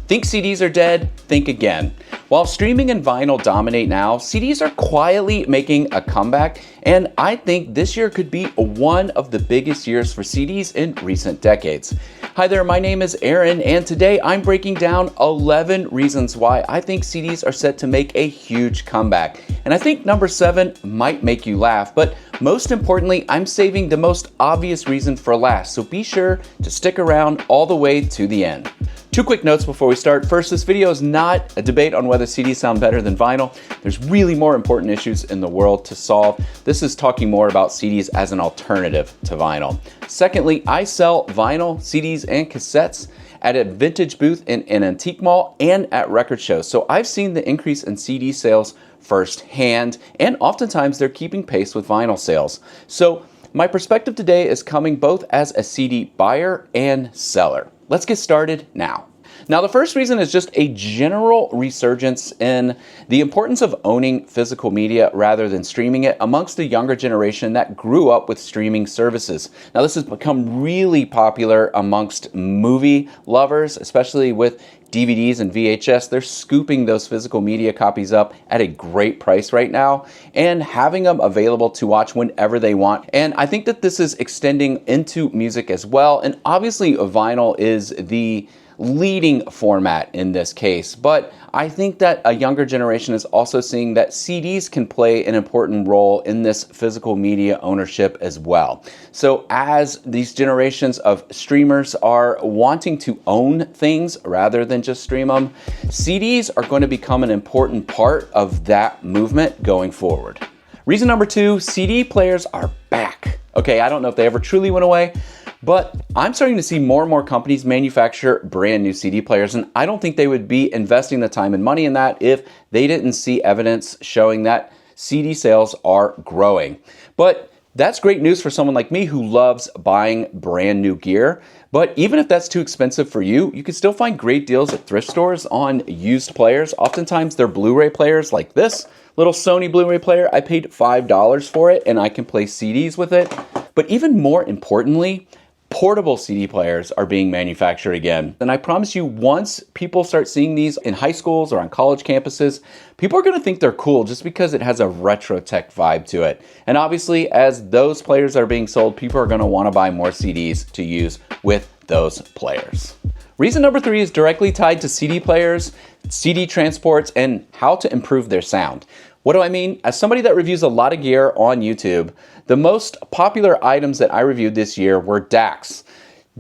Think CDs are dead? Think again. While streaming and vinyl dominate now, CDs are quietly making a comeback, and I think this year could be one of the biggest years for CDs in recent decades. Hi there, my name is Aaron, and today I'm breaking down 11 reasons why I think CDs are set to make a huge comeback. And I think number 7 might make you laugh, but most importantly, I'm saving the most obvious reason for last, so be sure to stick around all the way to the end. 2 quick notes before we start. First, this video is not a debate on whether CDs sound better than vinyl. There's really more important issues in the world to solve. This is talking more about CDs as an alternative to vinyl. Secondly, I sell vinyl, CDs, and cassettes at a vintage booth in an antique mall and at record shows. So I've seen the increase in CD sales firsthand, and oftentimes they're keeping pace with vinyl sales. So my perspective today is coming both as a CD buyer and seller. Let's get started now. Now, the first reason is just a general resurgence in the importance of owning physical media rather than streaming it amongst the younger generation that grew up with streaming services. Now, this has become really popular amongst movie lovers, especially with DVDs and VHS. They're scooping those physical media copies up at a great price right now and having them available to watch whenever they want. And I think that this is extending into music as well. And obviously vinyl is the leading format in this case, but I think that a younger generation is also seeing that CDs can play an important role in this physical media ownership as well. So as these generations of streamers are wanting to own things rather than just stream them, CDs are going to become an important part of that movement going forward. Reason number 2, CD players are back. Okay, I don't know if they ever truly went away, but I'm starting to see more and more companies manufacture brand new CD players, and I don't think they would be investing the time and money in that if they didn't see evidence showing that CD sales are growing. But that's great news for someone like me who loves buying brand new gear. But even if that's too expensive for you, you can still find great deals at thrift stores on used players. Oftentimes they're Blu-ray players like this little Sony Blu-ray player. I paid $5 for it and I can play CDs with it. But even more importantly, portable CD players are being manufactured again. And I promise you, once people start seeing these in high schools or on college campuses, people are going to think they're cool just because it has a retro tech vibe to it. And obviously, as those players are being sold, people are going to want to buy more CDs to use with those players. Reason number 3 is directly tied to CD players, CD transports, and how to improve their sound. What do I mean? As somebody that reviews a lot of gear on YouTube, the most popular items that I reviewed this year were DACs,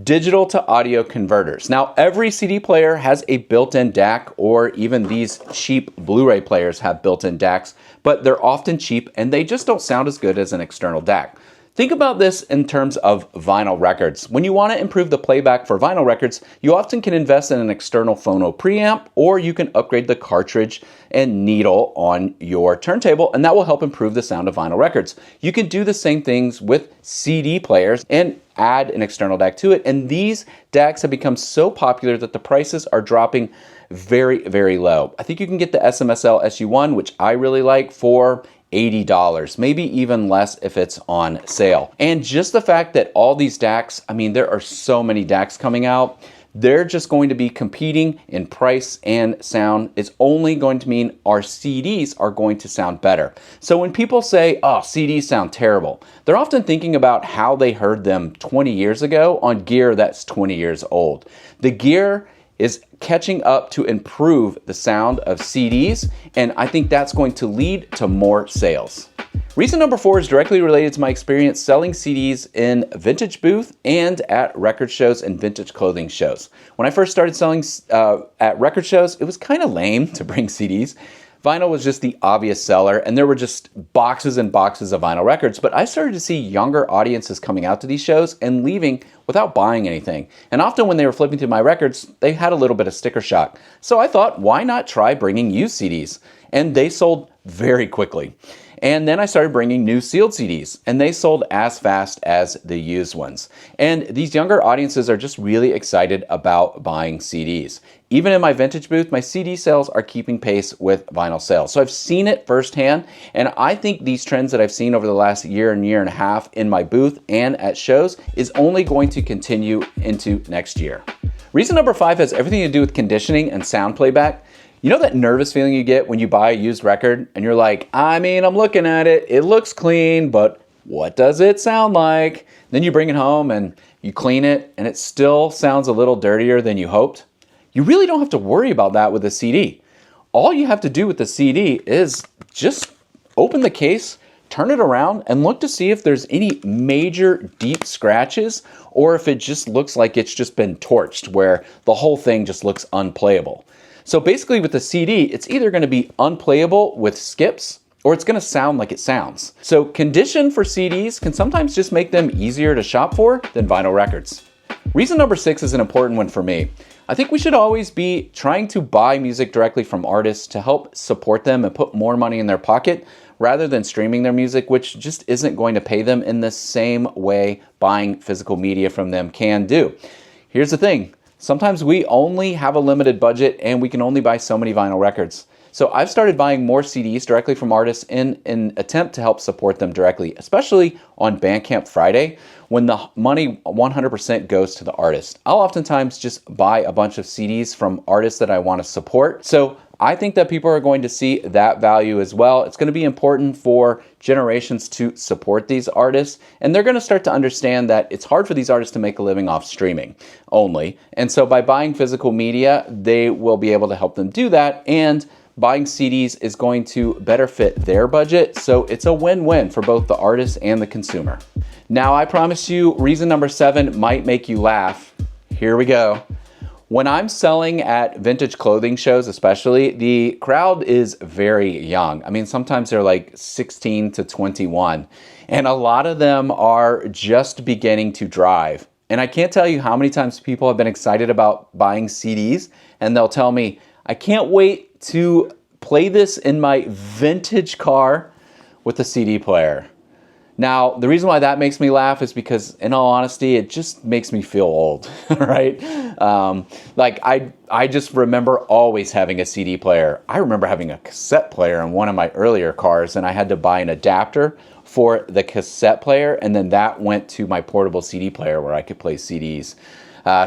digital to audio converters. Now, every CD player has a built-in DAC, or even these cheap Blu-ray players have built-in DACs, but they're often cheap and they just don't sound as good as an external DAC. Think about this in terms of vinyl records. When you want to improve the playback for vinyl records, you often can invest in an external phono preamp, or you can upgrade the cartridge and needle on your turntable, and that will help improve the sound of vinyl records. You can do the same things with CD players and add an external DAC to it, and these DACs have become so popular that the prices are dropping very, very low. I think you can get the SMSL SU1, which I really like, for $80, maybe even less if it's on sale. And just the fact that all these DACs, I mean, there are so many DACs coming out, they're just going to be competing in price and sound. It's only going to mean our CDs are going to sound better. So when people say, oh, CDs sound terrible, they're often thinking about how they heard them 20 years ago on gear that's 20 years old. The gear is catching up to improve the sound of CDs, and I think that's going to lead to more sales. Reason number 4 is directly related to my experience selling CDs in vintage booth and at record shows and vintage clothing shows. When I first started selling at record shows, it was kind of lame to bring CDs. Vinyl was just the obvious seller, and there were just boxes and boxes of vinyl records. But I started to see younger audiences coming out to these shows and leaving without buying anything. And often when they were flipping through my records, they had a little bit of sticker shock. So I thought, why not try bringing used CDs? And they sold very quickly. And then I started bringing new sealed CDs, and they sold as fast as the used ones. And these younger audiences are just really excited about buying CDs. Even in my vintage booth, my CD sales are keeping pace with vinyl sales. So I've seen it firsthand, and I think these trends that I've seen over the last year and a half in my booth and at shows is only going to continue into next year. Reason number 5 has everything to do with conditioning and sound playback. You know that nervous feeling you get when you buy a used record and you're like, I mean, I'm looking at it, it looks clean, but what does it sound like? Then you bring it home and you clean it and it still sounds a little dirtier than you hoped. You really don't have to worry about that with a CD. All you have to do with the CD is just open the case, turn it around, and look to see if there's any major deep scratches or if it just looks like it's just been torched, where the whole thing just looks unplayable. So basically with the CD, it's either going to be unplayable with skips or it's going to sound like it sounds. So condition for CDs can sometimes just make them easier to shop for than vinyl records. Reason number 6 is an important one for me. I think we should always be trying to buy music directly from artists to help support them and put more money in their pocket rather than streaming their music, which just isn't going to pay them in the same way buying physical media from them can do. Here's the thing. Sometimes we only have a limited budget and we can only buy so many vinyl records. So I've started buying more CDs directly from artists in an attempt to help support them directly, especially on Bandcamp Friday, when the money 100% goes to the artist. I'll oftentimes just buy a bunch of CDs from artists that I want to support. So I think that people are going to see that value as well. It's going to be important for generations to support these artists, and they're going to start to understand that it's hard for these artists to make a living off streaming only. And so by buying physical media, they will be able to help them do that, and buying CDs is going to better fit their budget, so it's a win-win for both the artist and the consumer. Now, I promise you, reason number 7 might make you laugh. Here we go. When I'm selling at vintage clothing shows especially, the crowd is very young. I mean, sometimes they're like 16 to 21, and a lot of them are just beginning to drive. And I can't tell you how many times people have been excited about buying CDs, and they'll tell me, I can't wait to play this in my vintage car with a CD player. Now, the reason why that makes me laugh is because, in all honesty, it just makes me feel old, right? Like, I just remember always having a CD player. I remember having a cassette player in one of my earlier cars, and I had to buy an adapter for the cassette player, and then that went to my portable CD player where I could play CDs.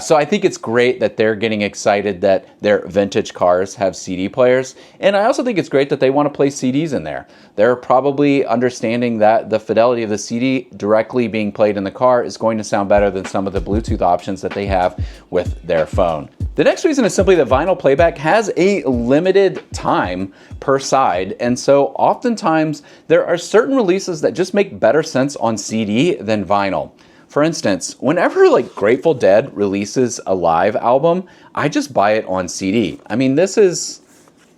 So I think it's great that they're getting excited that their vintage cars have CD players. And I also think it's great that they want to play CDs in there. They're probably understanding that the fidelity of the CD directly being played in the car is going to sound better than some of the Bluetooth options that they have with their phone. The next reason is simply that vinyl playback has a limited time per side. And so oftentimes there are certain releases that just make better sense on CD than vinyl. For instance, whenever like Grateful Dead releases a live album, I just buy it on CD. I mean,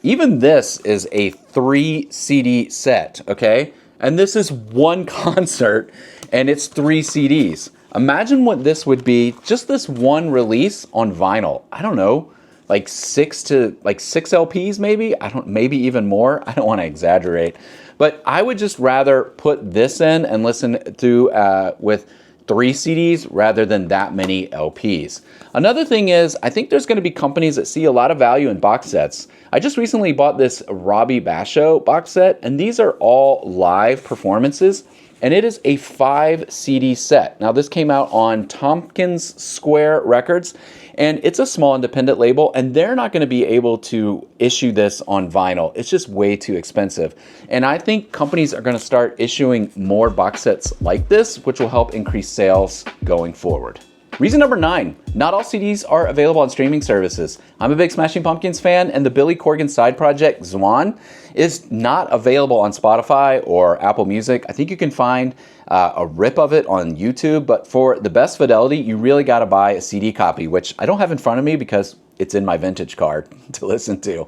even this is a 3 CD set, okay? And this is one concert and it's 3 CDs. Imagine what this would be, just this one release on vinyl. I don't know, like 6 LPs maybe? Maybe even more. I don't want to exaggerate. But I would just rather put this in and listen to with 3 CDs rather than that many LPs. Another thing is, I think there's going to be companies that see a lot of value in box sets. I just recently bought this Robbie Basho box set, and these are all live performances, and it is a 5 CD set. Now, this came out on Tompkins Square Records, and it's a small independent label, and they're not going to be able to issue this on vinyl. It's just way too expensive. And I think companies are going to start issuing more box sets like this, which will help increase sales going forward. Reason number 9, not all CDs are available on streaming services. I'm a big Smashing Pumpkins fan, and the Billy Corgan side project, Zwan, is not available on Spotify or Apple Music. I think you can find a rip of it on YouTube, but for the best fidelity, you really got to buy a CD copy, which I don't have in front of me because it's in my vintage car to listen to.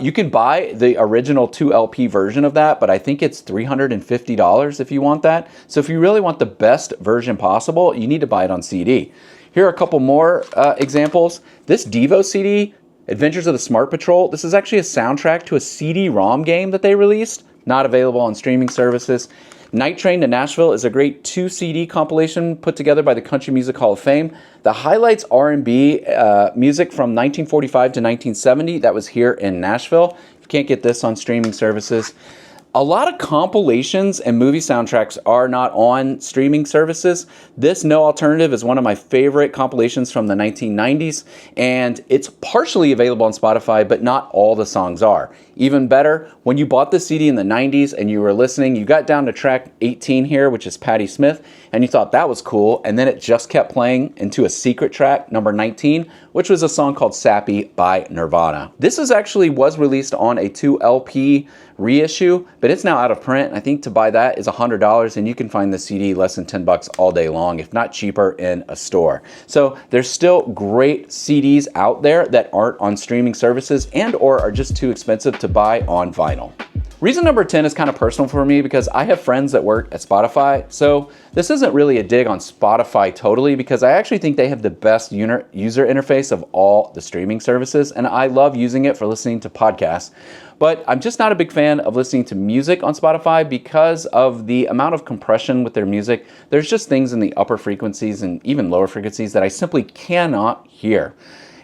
You can buy the original 2 LP version of that, but I think it's $350 if you want that. So if you really want the best version possible, you need to buy it on CD. Here are a couple more examples. This Devo CD, Adventures of the Smart Patrol, this is actually a soundtrack to a CD-ROM game that they released. not available on streaming services. Night Train to Nashville is a great 2 CD compilation put together by the Country Music Hall of Fame. The highlights R&B music from 1945 to 1970 that was here in Nashville. You can't get this on streaming services. A lot of compilations and movie soundtracks are not on streaming services. This No Alternative is one of my favorite compilations from the 1990s, and it's partially available on Spotify, but not all the songs are. Even better, when you bought the CD in the 90s and you were listening, you got down to track 18 here, which is Patti Smith, and you thought that was cool, and then it just kept playing into a secret track, number 19, which was a song called Sappy by Nirvana. This was released on a 2 LP reissue, but it's now out of print. I think to buy that is $100, and you can find the CD less than $10 all day long, if not cheaper, in a store. So there's still great CDs out there that aren't on streaming services and or are just too expensive to buy on vinyl. Reason number 10 is kind of personal for me because I have friends that work at Spotify. So this isn't really a dig on Spotify totally, because I actually think they have the best user interface of all the streaming services, and I love using it for listening to podcasts. But I'm just not a big fan of listening to music on Spotify because of the amount of compression with their music. There's just things in the upper frequencies and even lower frequencies that I simply cannot hear.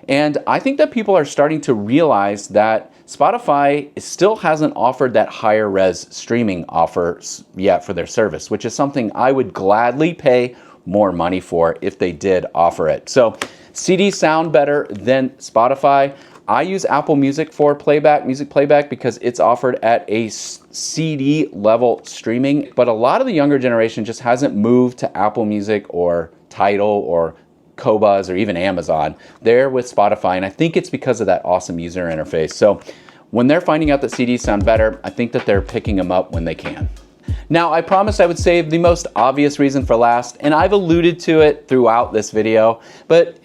And I think that people are starting to realize that Spotify still hasn't offered that higher res streaming offer yet for their service, which is something I would gladly pay more money for if they did offer it. So CDs sound better than Spotify. I use Apple Music for music playback, because it's offered at a CD level streaming, but a lot of the younger generation just hasn't moved to Apple Music or Tidal or Qobuz or even Amazon. They're with Spotify, and I think it's because of that awesome user interface. So when they're finding out that CDs sound better, I think that they're picking them up when they can. Now, I promised I would save the most obvious reason for last, and I've alluded to it throughout this video, but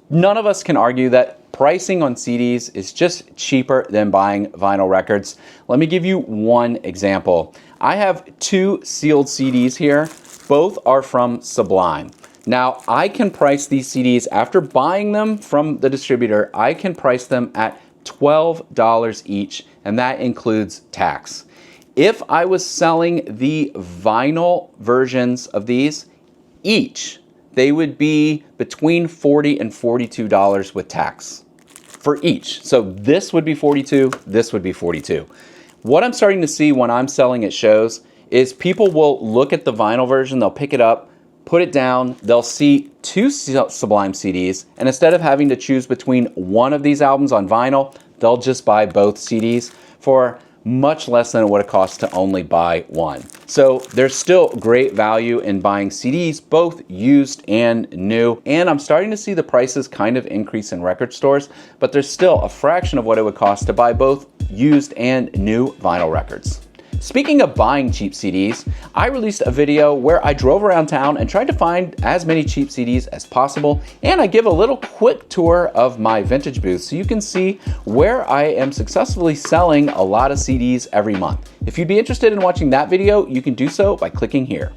none of us can argue that pricing on CDs is just cheaper than buying vinyl records. Let me give you one example. I have 2 sealed CDs here. Both are from Sublime. Now, I can price these CDs after buying them from the distributor. I can price them at $12 each, and that includes tax. If I was selling the vinyl versions of these each, they would be between $40 and $42 with tax for each. So this would be $42, this would be $42. What I'm starting to see when I'm selling at shows is people will look at the vinyl version, they'll pick it up, put it down, they'll see 2 Sublime CDs, and instead of having to choose between one of these albums on vinyl, they'll just buy both CDs for much less than it would have cost to only buy one. So there's still great value in buying CDs, both used and new. And I'm starting to see the prices kind of increase in record stores, but there's still a fraction of what it would cost to buy both used and new vinyl records. Speaking of buying cheap CDs, I released a video where I drove around town and tried to find as many cheap CDs as possible, and I give a little quick tour of my vintage booth so you can see where I am successfully selling a lot of CDs every month. If you'd be interested in watching that video, you can do so by clicking here.